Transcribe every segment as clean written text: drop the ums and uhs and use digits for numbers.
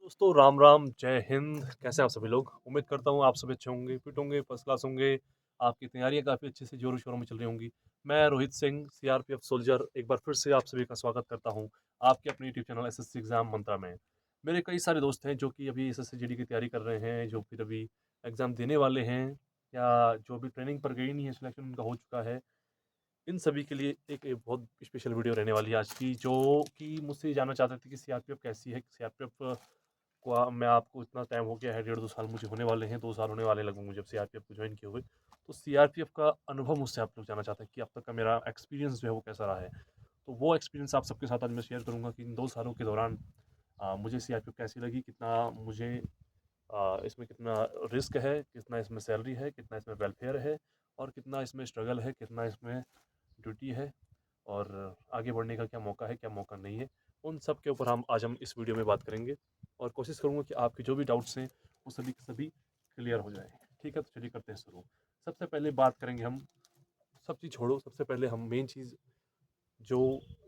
दोस्तों राम राम, जय हिंद। कैसे हैं आप सभी लोग? उम्मीद करता हूँ आप सभी अच्छे होंगे, फिट होंगे, फर्स्ट क्लास होंगे। आपकी तैयारियां काफ़ी अच्छे से जोरों शोरों में चल रही होंगी। मैं रोहित सिंह, सीआरपीएफ सोल्जर, एक बार फिर से आप सभी का स्वागत करता हूँ आपके अपने यूट्यूब चैनल एसएससी एग्जाम मंत्रा में। मेरे कई सारे दोस्त हैं जो कि अभी एसएससी जीडी की तैयारी कर रहे हैं, जो फिर अभी एग्जाम देने वाले हैं, या जो अभी ट्रेनिंग पर गई नहीं है, सिलेक्शन उनका हो चुका है। इन सभी के लिए एक बहुत स्पेशल वीडियो रहने वाली है आज की, जो कि मुझसे ये जानना चाहते थे कि सीआरपीएफ कैसी है। सीआरपीएफ को मैं आपको इतना टाइम हो गया है, 1.5-2 साल मुझे होने वाले हैं, 2 साल होने वाले लगभग मुझे जब सीआरपीएफ को ज्वाइन किए हुए। तो सीआरपीएफ का अनुभव मुझसे आप लोग जानना चाहते हैं कि अब तक का मेरा एक्सपीरियंस जो है वो कैसा रहा है। तो वो एक्सपीरियंस आप सबके साथ आज मैं शेयर करूँगा कि इन 2 सालों के दौरान मुझे सीआरपीएफ कैसी लगी, कितना मुझे इसमें कितना रिस्क है, कितना इसमें सैलरी है, कितना इसमें वेलफेयर है, और कितना इसमें स्ट्रगल है, कितना इसमें ड्यूटी है, और आगे बढ़ने का क्या मौका है, क्या मौका नहीं है। उन सब के ऊपर हम आज इस वीडियो में बात करेंगे, और कोशिश करूँगा कि आपके जो भी डाउट्स हैं वो सभी के सभी क्लियर हो जाए। ठीक है, तो चलिए करते हैं शुरू। सबसे पहले बात करेंगे हम, सब चीज़ छोड़ो, सबसे पहले हम मेन चीज़ जो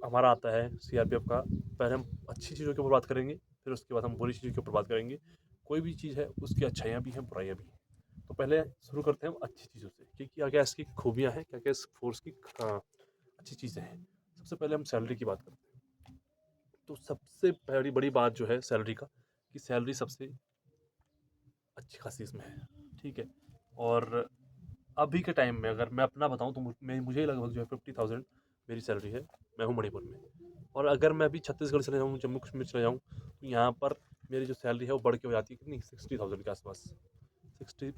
हमारा आता है सीआरपीएफ का, पहले हम अच्छी चीज़ों के ऊपर बात करेंगे, फिर उसके बाद हम बुरी चीज़ों के ऊपर बात करेंगे। कोई भी चीज़ है उसकी अच्छाइयाँ भी हैं, बुराइयाँ भी हैं। तो पहले शुरू करते हैं हम अच्छी चीज़ों से कि क्या क्या इसकी खूबियाँ हैं, क्या क्या इस फोर्स की अच्छी चीज़ें हैं। सबसे पहले हम सैलरी की बात करते हैं। तो सबसे बड़ी बड़ी बात जो है सैलरी का, कि सैलरी सबसे अच्छी खासी इसमें है। ठीक है, और अभी के टाइम में अगर मैं अपना बताऊं तो मुझे लगभग जो है 50,000 मेरी सैलरी है। मैं हूँ मणिपुर में, और अगर मैं अभी छत्तीसगढ़ चले जाऊँ, जम्मू कश्मीर चले जाऊँ, तो यहाँ पर मेरी जो सैलरी है वो बढ़ के हो जाती है कितनी, 60,000 के आसपास। 60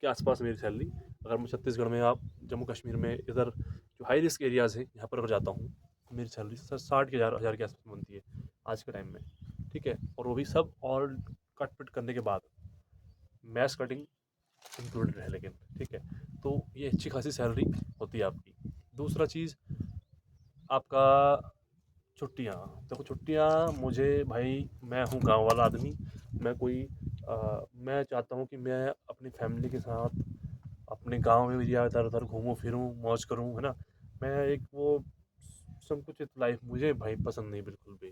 के आसपास मेरी सैलरी। अगर मैं छत्तीसगढ़ में, आप जम्मू कश्मीर में, इधर जो हाई रिस्क एरियाज़ हैं यहाँ पर अगर जाता हूँ, तो मेरी सैलरी सर 60 के हज़ार के आसपास बनती है आज के टाइम में। ठीक है, और वो भी सब और कट पिट करने के बाद, मैच कटिंग इंक्लूडेड है लेकिन। ठीक है, तो ये अच्छी खासी सैलरी होती है आपकी। दूसरा चीज़ आपका छुट्टियाँ। देखो छुट्टियाँ मुझे भाई, मैं हूँ गाँव वाला आदमी। मैं कोई मैं चाहता हूँ कि मैं अपनी फैमिली के साथ अपने गाँव में भी या इधर-उधर घूमूँ फिरूँ, मौज करूँ, है ना? मैं एक वो संकुचित लाइफ़ मुझे भाई पसंद नहीं बिल्कुल भी,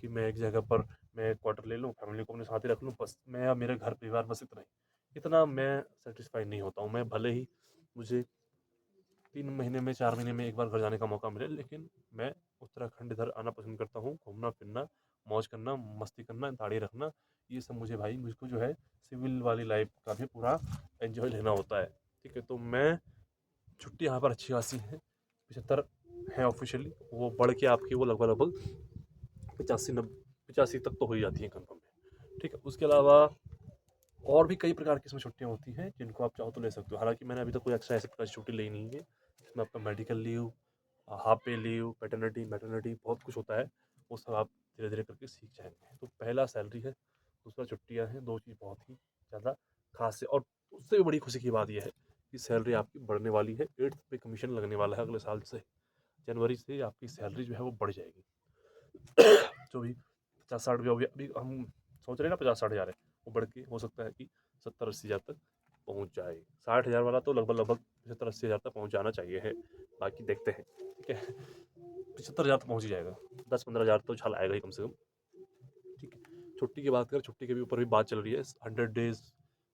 कि मैं एक जगह पर मैं क्वार्टर ले लूँ, फैमिली को अपने साथ ही रख लूँ, बस मैं या मेरे घर परिवार बस इतना ही। इतना मैं सैटिस्फाई नहीं होता हूँ। मैं भले ही मुझे 3 महीने में, 4 महीने में एक बार घर जाने का मौका मिले, लेकिन मैं उत्तराखंड इधर आना पसंद करता हूँ। घूमना-फिरना, मौज करना, मस्ती करना, दाढ़ी रखना, ये सब मुझे भाई, मुझको जो है सिविल वाली लाइफ़ का भी पूरा एन्जॉय लेना होता है। ठीक है, तो मैं छुट्टी यहाँ पर अच्छी खासी है, 75 है ऑफ़िशियली, वो बढ़ के आपकी वो लगभग-लगभग 85 तक तो हो ही जाती है कन्फर्म है। ठीक है, उसके अलावा और भी कई प्रकार की इसमें छुट्टियाँ होती हैं, जिनको आप चाहो तो ले सकते हो। हालाँकि मैंने अभी तक कोई एक्स्ट्रा ऐसी प्रकार की छुट्टी ली नहीं है। इसमें आपका मेडिकल लीव, हाफ पे लीव, पैटर्निटी, मैटरनिटी, बहुत कुछ होता है। वो सब आप धीरे-धीरे करके सीख जाएँगे। तो पहला सैलरी है, दूसरा छुट्टियाँ हैं, 2 चीज़ बहुत ही ज़्यादा ख़ास है। और उससे भी बड़ी खुशी की बात ये है कि सैलरी आपकी बढ़ने वाली है, 8th पे कमीशन लगने वाला है अगले साल से। जनवरी से आपकी सैलरी जो है वो बढ़ जाएगी। जो भी 50-60 भी, अभी हम सोच रहे हैं ना 50-60 हज़ार है, वो बढ़ के हो सकता है कि 70-80 हज़ार तक पहुँच जाए। 60 हज़ार वाला तो लगभग-लगभग 75-80 हज़ार तक पहुँच जाना चाहिए है। बाकी देखते हैं, ठीक है? 75 हज़ार तक पहुँच ही जाएगा। 10-15 हज़ार तो उछाल आएगा ही कम से कम। ठीक है? छुट्टी की बात करें, छुट्टी के भी ऊपर भी बात चल रही है। 100 डेज़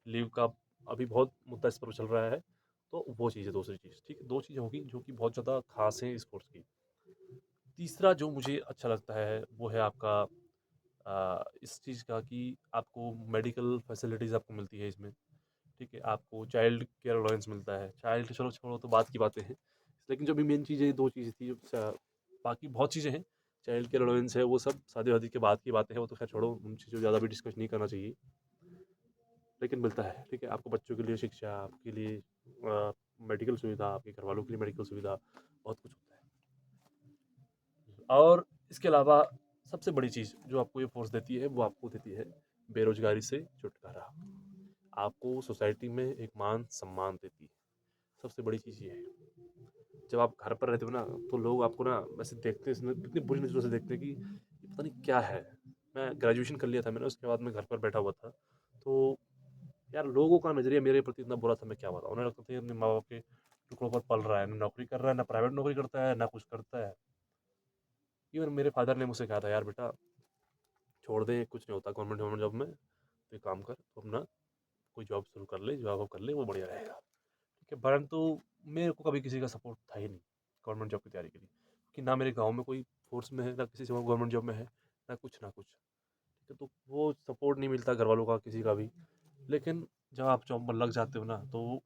लीव का अभी बहुत मुद्दा इस पर चल रहा है। तो वो चीज़ है, दूसरी चीज़। ठीक है? 2 चीज़ें होगी जो कि बहुत ज़्यादा ख़ास हैं इस कोर्स की। तीसरा जो मुझे अच्छा लगता है वो है आपका इस चीज़ का कि आपको मेडिकल फैसिलिटीज़ आपको मिलती है इसमें। ठीक है, आपको चाइल्ड केयर अलाउंस मिलता है। चाइल्ड चलो छोड़ो, तो बात की बातें हैं, लेकिन जो भी मेन चीज़ है, 2 चीज़ें थी बाकी बहुत चीज़ें हैं। चाइल्ड केयर अलाउंस है, वो सब शादी वादी के बाद की बातें हैं, वो तो खैर छोड़ो, उन चीज़ों ज़्यादा भी डिस्कस नहीं करना चाहिए, लेकिन मिलता है। ठीक है, आपको बच्चों के लिए शिक्षा, आपके लिए मेडिकल सुविधा, आपके घर वालों के लिए मेडिकल सुविधा, बहुत कुछ होता है। और इसके अलावा सबसे बड़ी चीज़ जो आपको ये फ़ोर्स देती है, वो आपको देती है बेरोज़गारी से छुटकारा। आपको सोसाइटी में एक मान-सम्मान देती है। सबसे बड़ी चीज़ ये है। जब आप घर पर रहते हो ना, तो लोग आपको ना वैसे देखते हैं, इतनी बुरी नज़रों से देखते हैं कि ये पता नहीं क्या है। मैं ग्रेजुएशन कर लिया था मैंने, उसके बाद मैं घर पर बैठा हुआ था। तो यार लोगों का नज़रिया मेरे प्रति इतना बुरा था, मैं क्या बताऊँ। उन्हें लगता था ये अपने माँ-बाप के टुकड़ों पर पल रहा है, ना नौकरी कर रहा है, ना प्राइवेट नौकरी करता है, ना कुछ करता है। इवन मेरे फादर ने मुझसे कहा था, यार बेटा छोड़ दें, कुछ नहीं होता गवर्नमेंट जॉब में, तो एक काम कर, तो अपना कोई जॉब शुरू कर ले, जॉब कर ले, वो बढ़िया रहेगा। ठीक है, परंतु मेरे को कभी किसी का सपोर्ट था ही नहीं गवर्नमेंट जॉब की तैयारी के लिए, कि ना मेरे गाँव में कोई फोर्स में है, ना किसी से गवर्नमेंट जॉब में है, ना कुछ। ठीक है, तो वो सपोर्ट नहीं मिलता घर वालों का किसी का भी। लेकिन जब आप जॉब में लग जाते हो ना, तो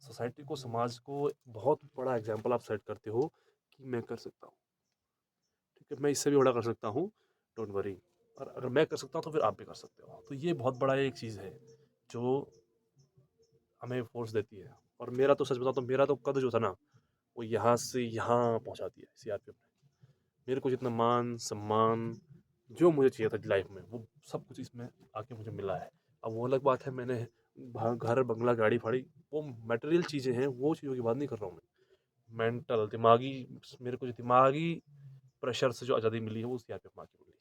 सोसाइटी को, समाज को बहुत बड़ा एग्जाम्पल आप सेट करते हो कि मैं कर सकता हूँ। ठीक है, मैं इससे भी बड़ा कर सकता हूँ, डोंट वरी। और अगर मैं कर सकता हूँ तो फिर आप भी कर सकते हो। तो ये बहुत बड़ा एक चीज़ है जो हमें फोर्स देती है। और मेरा तो सच बताऊँ तो मेरा तो कद जो था ना, वो यहाँ से यहाँ पहुँचा दिया सीआरपीएफ ने। मेरे को जितना मान सम्मान जो मुझे चाहिए था लाइफ में, वो सब कुछ इसमें आके मुझे मिला है। अब वो अलग बात है, मैंने घर बंगला गाड़ी फाड़ी, वो मटेरियल चीज़ें हैं, वो चीज़ों की बात नहीं कर रहा हूँ मैं। मेंटल दिमागी, मेरे को जो दिमागी प्रेशर से जो आज़ादी मिली है, वो सीआरपीएफ में आके मिली है।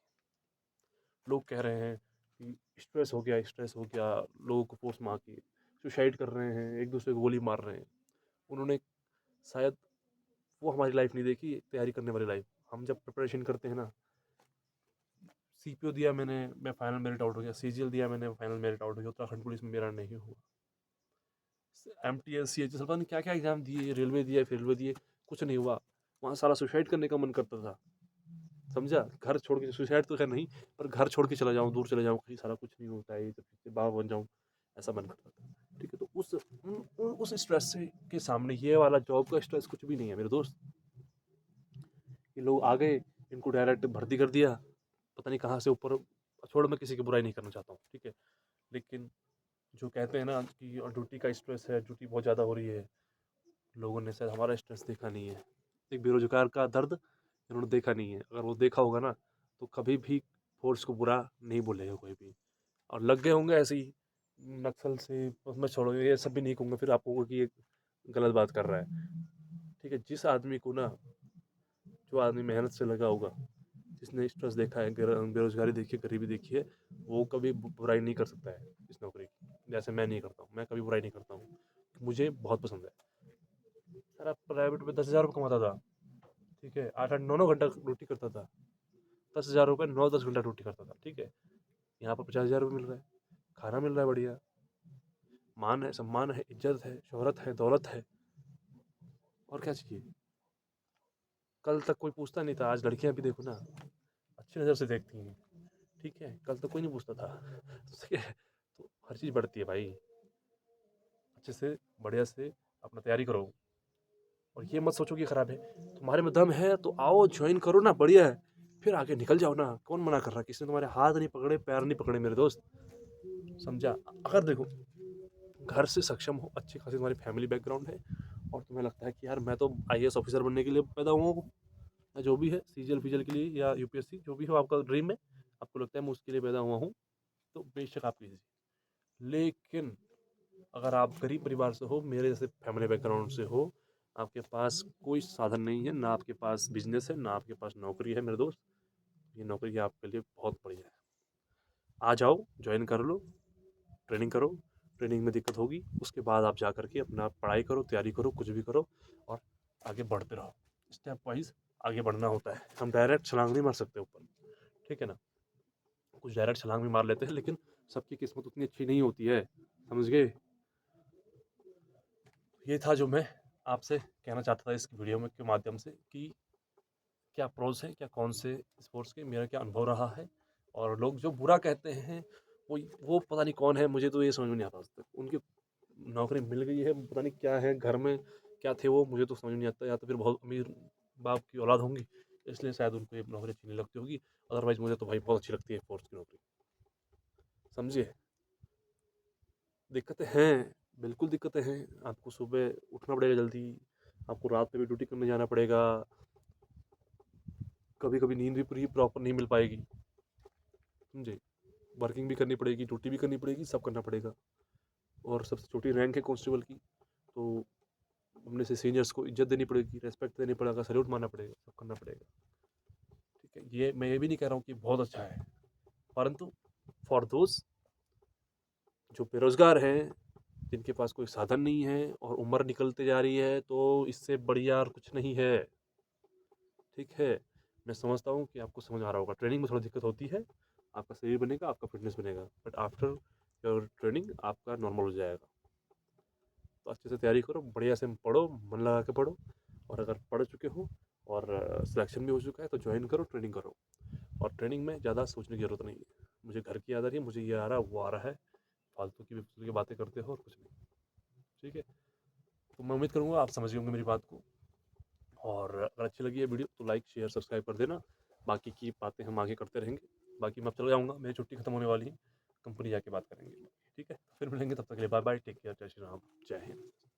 लोग कह रहे हैं कि स्ट्रेस हो गया, लोगों को फोर्स में आके सुसाइड कर रहे हैं, एक दूसरे को गोली मार रहे हैं। उन्होंने शायद वो हमारी लाइफ नहीं देखी, तैयारी करने वाली लाइफ। हम जब प्रिपरेशन करते हैं ना, सीपीओ दिया मैंने, मैं फाइनल मेरिट आउट हो गया, सीजीएल दिया मैंने, फाइनल मेरिट आउट हो गया, उत्तराखंड पुलिस में मेरा नहीं हुआ। एमटीएस सीएचएस पता नहीं क्या क्या एग्जाम दिए, रेलवे दिया, फिर रेलवे दिए, कुछ नहीं हुआ। वहाँ सारा सुसाइड करने का मन करता था, समझा। घर छोड़ के, सुसाइड तो खैर नहीं, पर घर छोड़ के चला जाऊँ, दूर चले जाऊँ, कहीं सारा कुछ नहीं होता है, तो फिर बाबा बन जाऊँ, ऐसा मन करता था। ठीक है, तो उस स्ट्रेस के सामने ये वाला जॉब का स्ट्रेस कुछ भी नहीं है मेरे दोस्त। ये लोग आ गए, इनको डायरेक्ट भर्ती कर दिया, पता नहीं कहाँ से ऊपर। छोड़, मैं किसी की बुराई नहीं करना चाहता हूँ, ठीक है, लेकिन जो कहते हैं ना कि ड्यूटी का स्ट्रेस है, ड्यूटी बहुत ज़्यादा हो रही है, लोगों ने शायद हमारा स्ट्रेस देखा नहीं है। एक बेरोजगार का दर्द इन्होंने देखा नहीं है। अगर वो देखा होगा ना, तो कभी भी फोर्स को बुरा नहीं बोलेगा कोई भी। और लग गए होंगे ऐसे ही नक्सल से, मैं छोड़ो, ये सब भी नहीं कहूँगा, फिर आप कहोगे कि ये गलत बात कर रहा है। ठीक है, जिस आदमी को ना, जो आदमी मेहनत से लगा होगा, जिसने स्ट्रेस देखा है, बेरोजगारी देखी है, गरीबी देखी है, वो कभी बुराई नहीं कर सकता है इस नौकरी की, जैसे मैं नहीं करता हूँ। मैं कभी बुराई नहीं करता हूँ, मुझे बहुत पसंद है। सर, प्राइवेट में 10,000 रुपये कमाता था, ठीक है, 8-8 9 9 घंटा ड्यूटी करता था, 10,000 रुपये 9-10 घंटा ड्यूटी करता था, ठीक है। यहाँ पर 50,000 रुपये मिल रहा है, खाना मिल रहा है बढ़िया, मान है, सम्मान है, इज्जत है, शोहरत है, दौलत है, और क्या चाहिए। कल तक कोई पूछता नहीं था, आज लड़कियां भी देखो ना, अच्छी नज़र से देखती हैं, ठीक है, कल तक कोई नहीं पूछता था। ठीक है, तो हर चीज़ बढ़ती है भाई। अच्छे से, बढ़िया से अपना तैयारी करो, और ये मत सोचो कि खराब है। तुम्हारे में दम है तो आओ, ज्वाइन करो ना, बढ़िया है, फिर आगे निकल जाओ ना। कौन मना कर रहा है, किसी ने तुम्हारे हाथ नहीं पकड़े, पैर नहीं पकड़े मेरे दोस्त, समझा। अगर देखो, घर से सक्षम हो, अच्छी खासी तुम्हारी फैमिली बैकग्राउंड है, और तुम्हें लगता है कि यार मैं तो आईएएस ऑफिसर बनने के लिए पैदा हुआ हूँ, या जो भी है, सीजीएल फीजीएल के लिए, या यूपीएससी, जो भी हो आपका ड्रीम है, आपको लगता है मैं उसके लिए पैदा हुआ हूँ, तो बेशक आप कीजिए। लेकिन अगर आप गरीब परिवार से हो, मेरे जैसे फैमिली बैकग्राउंड से हो, आपके पास कोई साधन नहीं है, ना आपके पास बिजनेस है, ना आपके पास नौकरी है मेरे दोस्त, ये नौकरी आपके लिए बहुत बढ़िया है। आ जाओ, ज्वाइन कर लो, ट्रेनिंग करो। ट्रेनिंग में दिक्कत होगी, उसके बाद आप जा करके अपना पढ़ाई करो, तैयारी करो, कुछ भी करो, और आगे बढ़ते रहो। स्टेप वाइज आगे बढ़ना होता है, हम डायरेक्ट छलांग नहीं मार सकते ऊपर, ठीक है ना। कुछ डायरेक्ट छलांग भी मार लेते हैं, लेकिन सबकी किस्मत उतनी अच्छी नहीं होती है, समझ गए। ये था जो मैं आपसे कहना चाहता था इस वीडियो में के माध्यम से, कि क्या प्रोज है, क्या कौन से स्पोर्ट्स के, मेरा क्या अनुभव रहा है। और लोग जो बुरा कहते हैं, वो पता नहीं कौन है, मुझे तो ये समझ में नहीं आता आज तक। उनकी नौकरी मिल गई है, पता नहीं क्या है, घर में क्या थे वो, मुझे तो समझ में नहीं आता। या तो फिर बहुत अमीर बाप की औलाद होंगी, इसलिए शायद उनको ये नौकरी अच्छी नहीं लगती होगी। अदरवाइज मुझे तो भाई बहुत अच्छी लगती है फोर्स की नौकरी, समझिए। दिक्कतें हैं, बिल्कुल दिक्कतें हैं। आपको सुबह उठना पड़ेगा जल्दी, आपको रात में भी ड्यूटी करने जाना पड़ेगा, कभी कभी नींद भी पूरी प्रॉपर नहीं मिल पाएगी, समझे। वर्किंग भी करनी पड़ेगी, ड्यूटी भी करनी पड़ेगी, सब करना पड़ेगा। और सबसे छोटी रैंक है कांस्टेबल की, तो अपने से सीनियर्स को इज्जत देनी पड़ेगी, रेस्पेक्ट देनी पड़ेगा, सैल्यूट मारना पड़ेगा, सब करना पड़ेगा, ठीक है। ये मैं ये भी नहीं कह रहा हूँ कि बहुत अच्छा है, परंतु फॉर दोज जो बेरोजगार हैं, जिनके पास कोई साधन नहीं है, और उम्र निकलते जा रही है, तो इससे बढ़िया और कुछ नहीं है, ठीक है। मैं समझता हूँ कि आपको समझ आ रहा होगा, ट्रेनिंग में थोड़ी दिक्कत होती है, आपका शरीर बनेगा, आपका फिटनेस बनेगा, बट आफ्टर योर ट्रेनिंग आपका नॉर्मल हो जाएगा। तो अच्छे से तैयारी करो, बढ़िया से पढ़ो, मन लगा के पढ़ो, और अगर पढ़ चुके हो और सिलेक्शन भी हो चुका है तो ज्वाइन करो, ट्रेनिंग करो। और ट्रेनिंग में ज़्यादा सोचने की ज़रूरत नहीं है, मुझे घर की याद आ रही है, मुझे ये आ रहा है, वो आ रहा है, फालतू की बेफिज़ूल की बातें करते हो और कुछ नहीं। ठीक है? तो मैं उम्मीद करूँगा आप समझ गए होंगे मेरी बात को, और अगर अच्छी लगी है वीडियो तो लाइक, शेयर, सब्सक्राइब कर देना। बाकी की बातें हम आगे करते रहेंगे। बाकी मैं अब चला जाऊँगा, मेरी छुट्टी खत्म होने वाली है, कंपनी जाके बात करेंगे। ठीक है? फिर मिलेंगे, तब तक के लिए बाय-बाय, टेक केयर, जय श्री राम, जय हिंद।